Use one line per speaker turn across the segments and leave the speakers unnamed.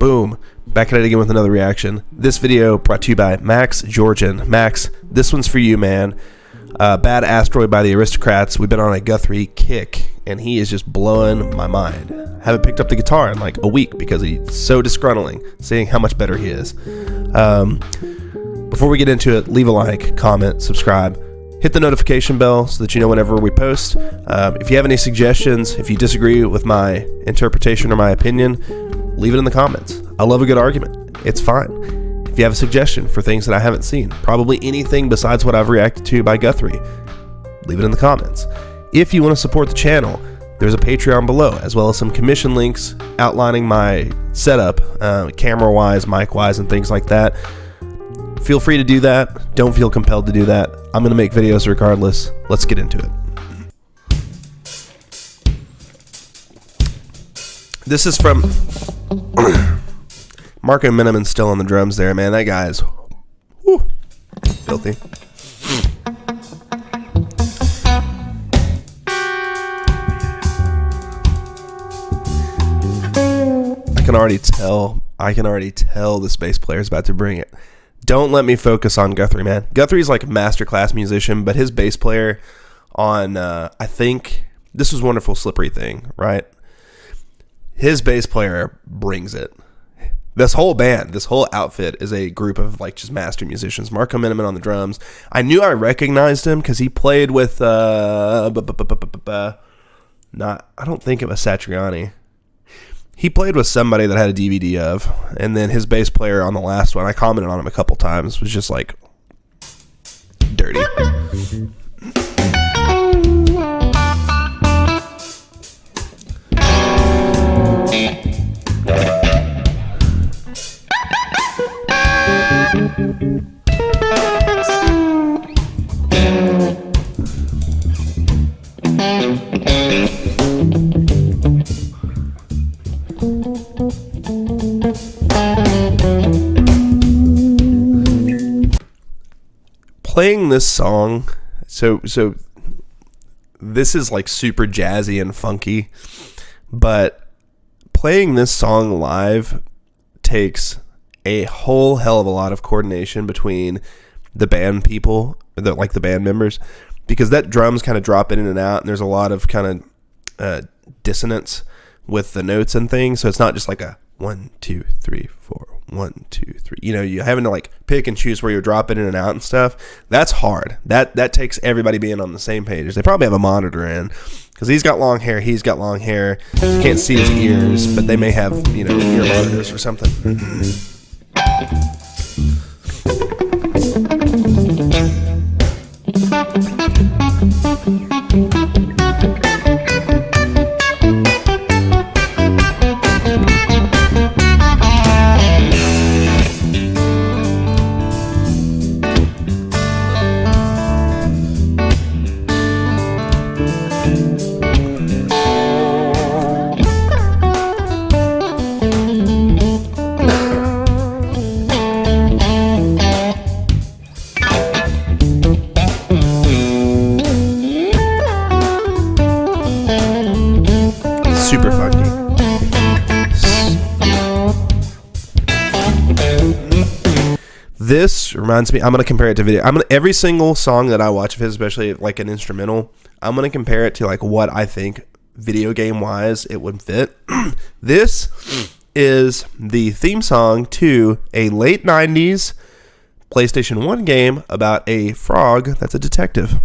Boom. Back at it again with another reaction. This video brought to you by Max Georgian. Max, this one's for you, man. Bad Asteroid by the Aristocrats. We've been on a Guthrie kick, and he is just blowing my mind. Haven't picked up the guitar in like a week because he's so disgruntling, seeing how much better he is. Before we get into it, leave a like, comment, subscribe. Hit the notification bell so that you know whenever we post. If you have any suggestions, if you disagree with my interpretation or my opinion, leave it in the comments. I love a good argument. It's fine. If you have a suggestion for things that I haven't seen, probably anything besides what I've reacted to by Guthrie, leave it in the comments. If you want to support the channel, there's a Patreon below, as well as some commission links outlining my setup, camera-wise, mic-wise, and things like that. Feel free to do that. Don't feel compelled to do that. I'm going to make videos regardless. Let's get into it. This is from Marco Miniman's still on the drums there, man. That guy is filthy. I can already tell this bass player is about to bring it. Don't let me focus on Guthrie, man. Guthrie's like a masterclass musician, but his bass player on, I think, this was Wonderful Slippery Thing, right? His bass player brings it. This whole band, this whole outfit is a group of like just master musicians. Marco Miniman on the drums. I knew I recognized him because he played with, I don't think it was Satriani. He played with somebody that I had a DVD of, and then his bass player on the last one, I commented on him a couple times, was just like dirty. Playing this song, so this is like super jazzy and funky, but playing this song live takes a whole hell of a lot of coordination between the band people, like the band members, because that drums kind of drop in and out, and there's a lot of kind of dissonance with the notes and things, so it's not just like a 1, 2, 3, 4, 1, 2, 3. You know, you're having to like pick and choose where you're dropping in and out and stuff. That's hard. That takes everybody being on the same page. They probably have a monitor in because he's got long hair. He's got long hair. You can't see his ears, but they may have, you know, ear monitors or something. Super funky. This reminds me, I'm going to compare it to video. Every single song that I watch of his, especially like an instrumental, I'm going to compare it to like what I think video game wise it would fit. This is the theme song to a late 90s PlayStation 1 game about a frog that's a detective.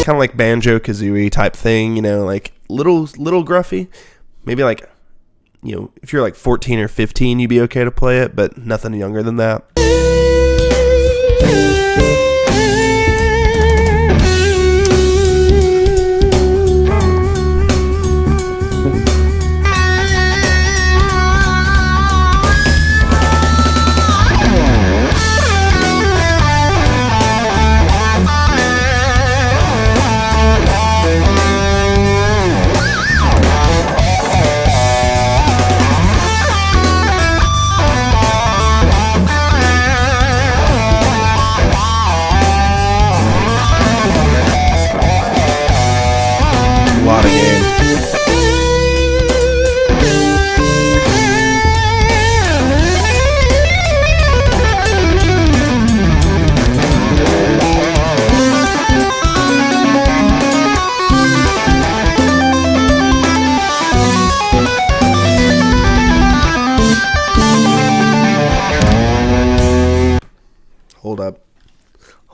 Kind of like Banjo-Kazooie type thing, you know, like little gruffy. Maybe like, you know, if you're like 14 or 15, you'd be okay to play it, but nothing younger than that.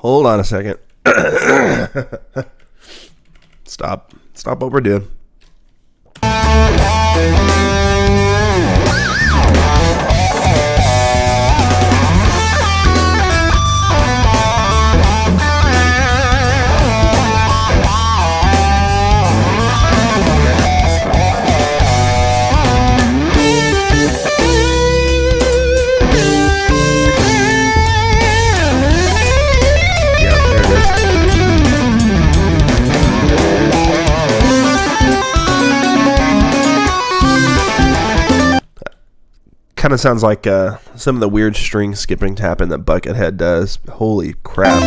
Hold on a second. Stop what we're doing. Kind of sounds like some of the weird string skipping tapping that Buckethead does. Holy crap.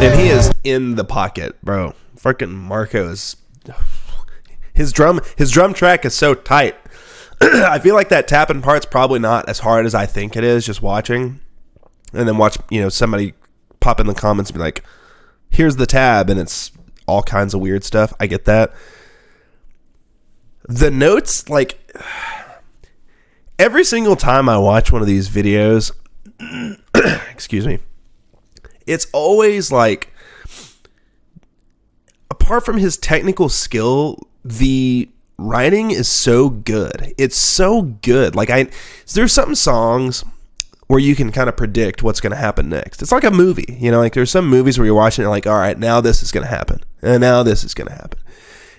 And he is in the pocket, bro. Freaking Marco is... His drum track is so tight. I feel like that tapping part's probably not as hard as I think it is just watching. And then watch, somebody pop in the comments and be like, here's the tab, and it's all kinds of weird stuff. I get that. The notes, like, every single time I watch one of these videos, excuse me, it's always like, apart from his technical skill, the writing is so good. It's so good. Like, there's some songs where you can kind of predict what's going to happen next. It's like a movie, like there's some movies where you're watching it like, all right, now this is going to happen. And now this is going to happen.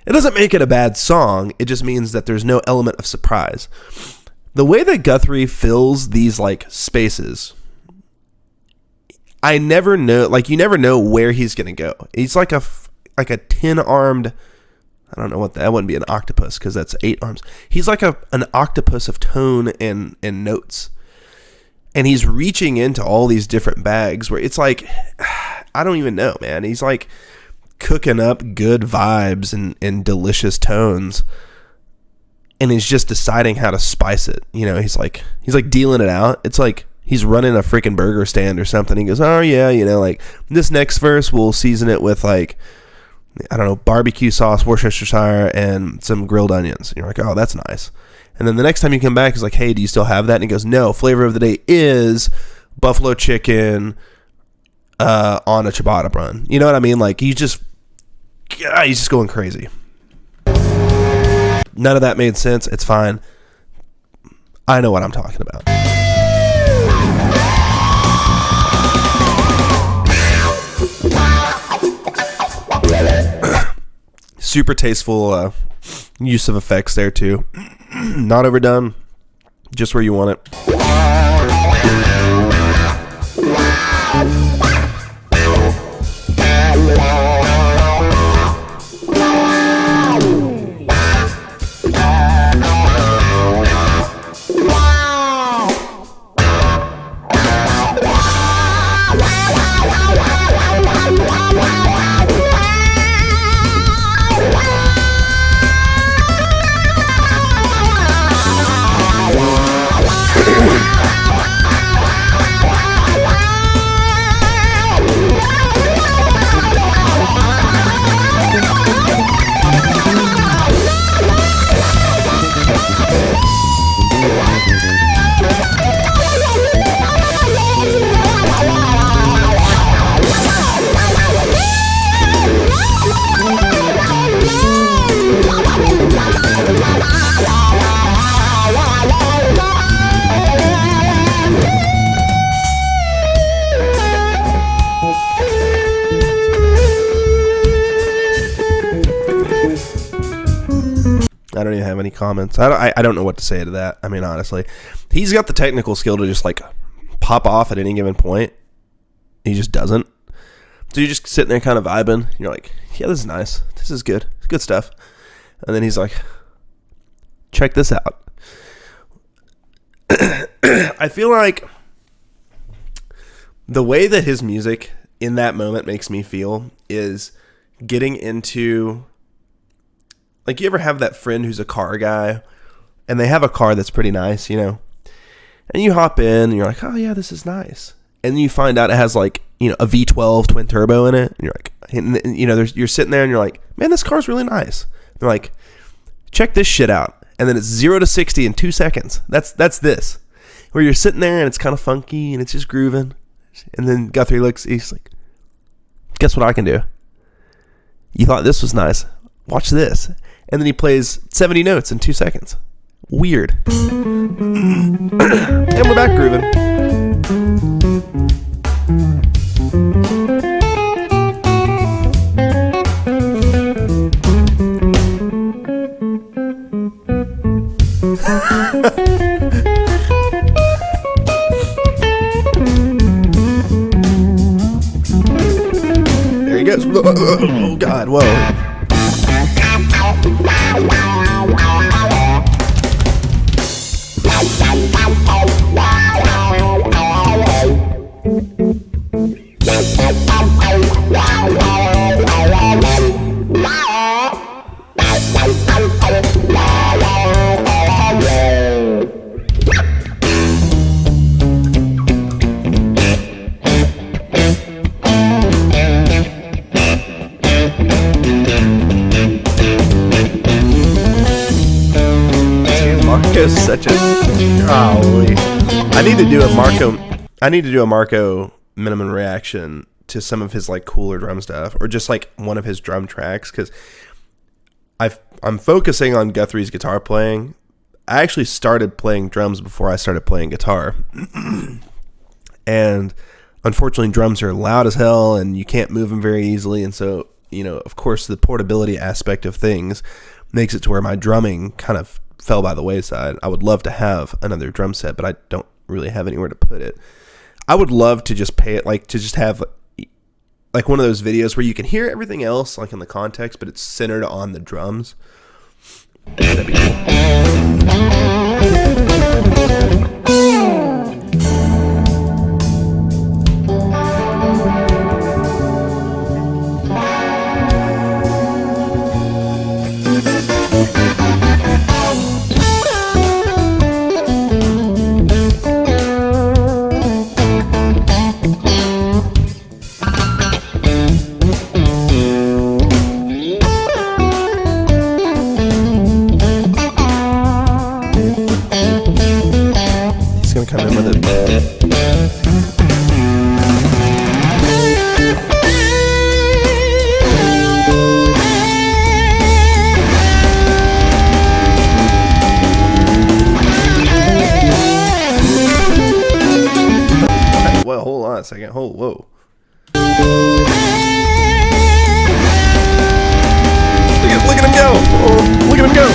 It doesn't make it a bad song. It just means that there's no element of surprise. The way that Guthrie fills these like spaces, I never know, like you never know where he's going to go. He's like a 10-armed, I don't know what that wouldn't be an octopus because that's 8 arms. He's like an octopus of tone and notes. And he's reaching into all these different bags where it's like, I don't even know, man. He's like cooking up good vibes and delicious tones. And he's just deciding how to spice it. He's like dealing it out. It's like he's running a freaking burger stand or something. He goes, oh yeah, like this next verse, we'll season it with like, I don't know, barbecue sauce, Worcestershire, and some grilled onions. And you're like, oh, that's nice. And then the next time you come back, he's like, hey, do you still have that? And he goes, no, flavor of the day is buffalo chicken on a ciabatta bun. You know what I mean? Like, he's just going crazy. None of that made sense. It's fine. I know what I'm talking about. Super tasteful use of effects there, too. Not overdone, just where you want it. I don't even have any comments. I don't know what to say to that. I mean, honestly, he's got the technical skill to just like pop off at any given point. He just doesn't. So you're just sitting there kind of vibing. You're like, yeah, this is nice. This is good. It's good stuff. And then he's like, check this out. I feel like the way that his music in that moment makes me feel is getting into, like, you ever have that friend who's a car guy and they have a car that's pretty nice, and you hop in and you're like, oh yeah, this is nice. And then you find out it has like, a V12 twin turbo in it. And you're like, And you know, you're sitting there and you're like, man, this car's really nice. They're like, check this shit out. And then it's 0 to 60 in 2 seconds. That's this. Where you're sitting there and it's kind of funky and it's just grooving. And then Guthrie looks, he's like, guess what I can do? You thought this was nice. Watch this. And then he plays 70 notes in 2 seconds. Weird. And we're back grooving. There he goes. Oh, God. Whoa. Marco's such a golly. I need to do a Marco minimum reaction to some of his like cooler drum stuff, or just like one of his drum tracks, because I'm focusing on Guthrie's guitar playing. I actually started playing drums before I started playing guitar. And unfortunately drums are loud as hell and you can't move them very easily, and so, you know, of course the portability aspect of things makes it to where my drumming kind of fell by the wayside. I would love to have another drum set, but I don't really have anywhere to put it. I would love to just pay it, like to just have like one of those videos where you can hear everything else like in the context, but it's centered on the drums. That'd be cool. He's gonna come in with it. Well, hold on a second. Whoa. Look at him go. Oh, look at him go.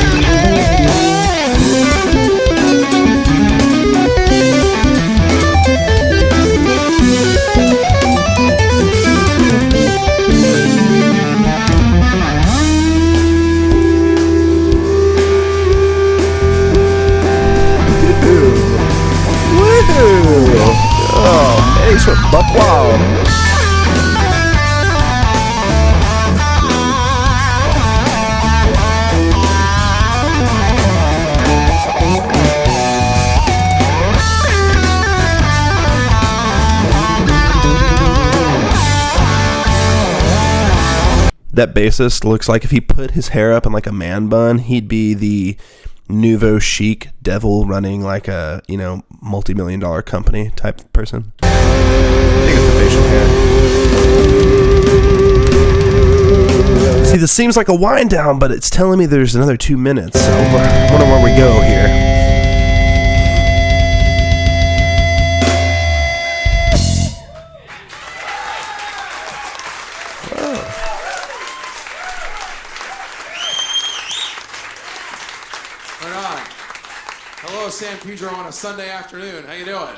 Oh, man, he's from buck wild. That bassist looks like if he put his hair up in like a man bun, he'd be the nouveau chic devil running like a, you know, multi-million-dollar company type person. I think it's the facial hair. See, this seems like a wind down, but it's telling me there's another 2 minutes, so I wonder where we go here.
San Pedro on a Sunday afternoon. How you doing?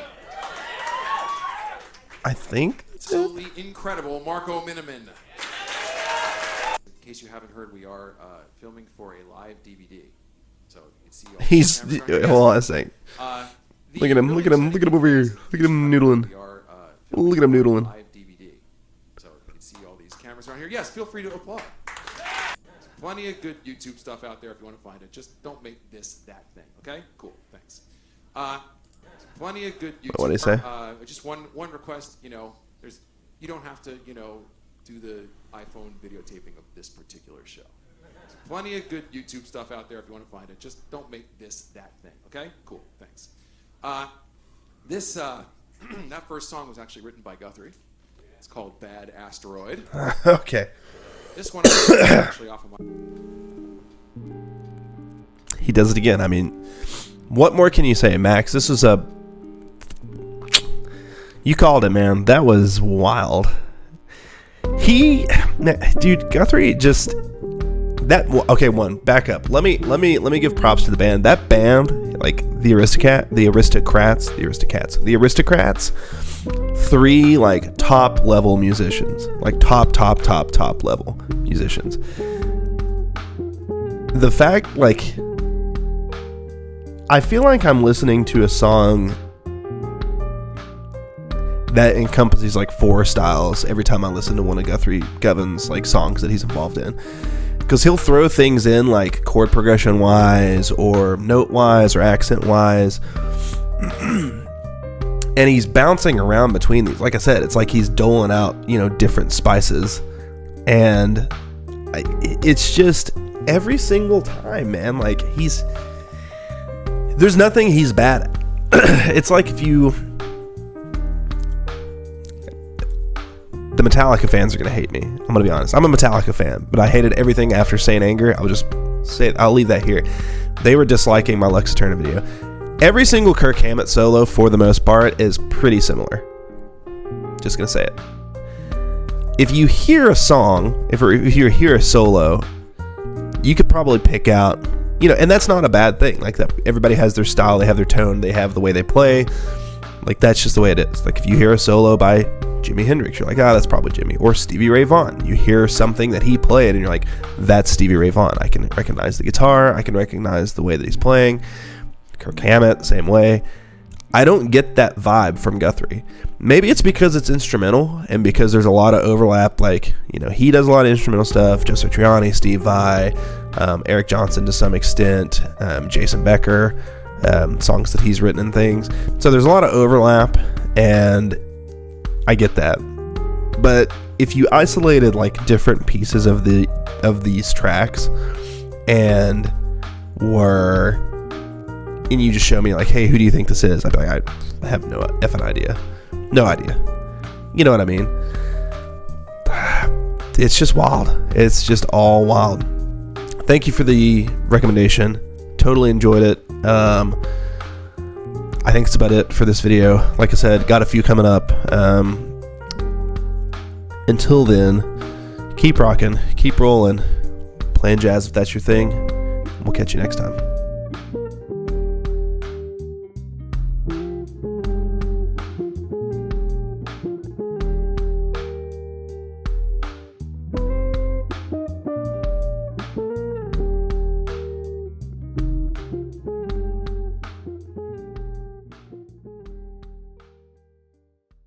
I think that's
absolutely incredible, Marco Miniman. In case you haven't heard, we are filming for a live DVD, so you can see all
he's hold on a second. Look at him over here. Look at him noodling. Look at him noodling.
Live DVD, so you can see all these cameras around here. Yes, feel free to applaud. There's plenty of good YouTube stuff out there if you want to find it. Just don't make this that thing. Okay? Cool. Thanks. Plenty of good YouTube.
What do you say?
Just one request. You know, you don't have to, you know, do the iPhone videotaping of this particular show. There's plenty of good YouTube stuff out there if you want to find it. Just don't make this that thing, okay? Cool, thanks. That first song was actually written by Guthrie. It's called Bad Asteroid.
Okay.
This one is actually off of my...
He does it again. I mean, what more can you say, Max? This was a... You called it, man. That was wild. Dude, Guthrie just... Okay, back up. Let me give props to the band. That band, like the Aristocrats, 3 like top level musicians, like top level musicians. The fact, like, I feel like I'm listening to a song that encompasses like 4 styles every time I listen to one of Guthrie Govan's like songs that he's involved in. Because he'll throw things in like chord progression wise or note wise or accent wise. And he's bouncing around between these. Like I said, it's like he's doling out, different spices. And it's just every single time, man, like there's nothing he's bad at. It's like if the Metallica fans are going to hate me. I'm going to be honest. I'm a Metallica fan, but I hated everything after Saint Anger. I'll leave that here. They were disliking my Lux Eterna video. Every single Kirk Hammett solo, for the most part, is pretty similar. Just going to say it. If you hear a song, if you hear a solo, you could probably pick out, and that's not a bad thing. Like that, everybody has their style, they have their tone, they have the way they play. Like that's just the way it is. Like if you hear a solo by Jimi Hendrix, you're like, that's probably Jimmy. Or Stevie Ray Vaughan. You hear something that he played and you're like, that's Stevie Ray Vaughan. I can recognize the guitar. I can recognize the way that he's playing. Kirk Hammett, same way. I don't get that vibe from Guthrie. Maybe it's because it's instrumental and because there's a lot of overlap. Like, he does a lot of instrumental stuff. Joe Satriani, Steve Vai, Eric Johnson to some extent, Jason Becker, songs that he's written and things. So there's a lot of overlap, and I get that. But if you isolated like different pieces of these tracks and you just show me like, hey, who do you think this is? I'd be like, I have no effing idea. No idea. You know what I mean? It's just wild. It's just all wild. Thank you for the recommendation. Totally enjoyed it. I think it's about it for this video. Like I said, got a few coming up. Until then, keep rocking, keep rolling, playing jazz if that's your thing. We'll catch you next time.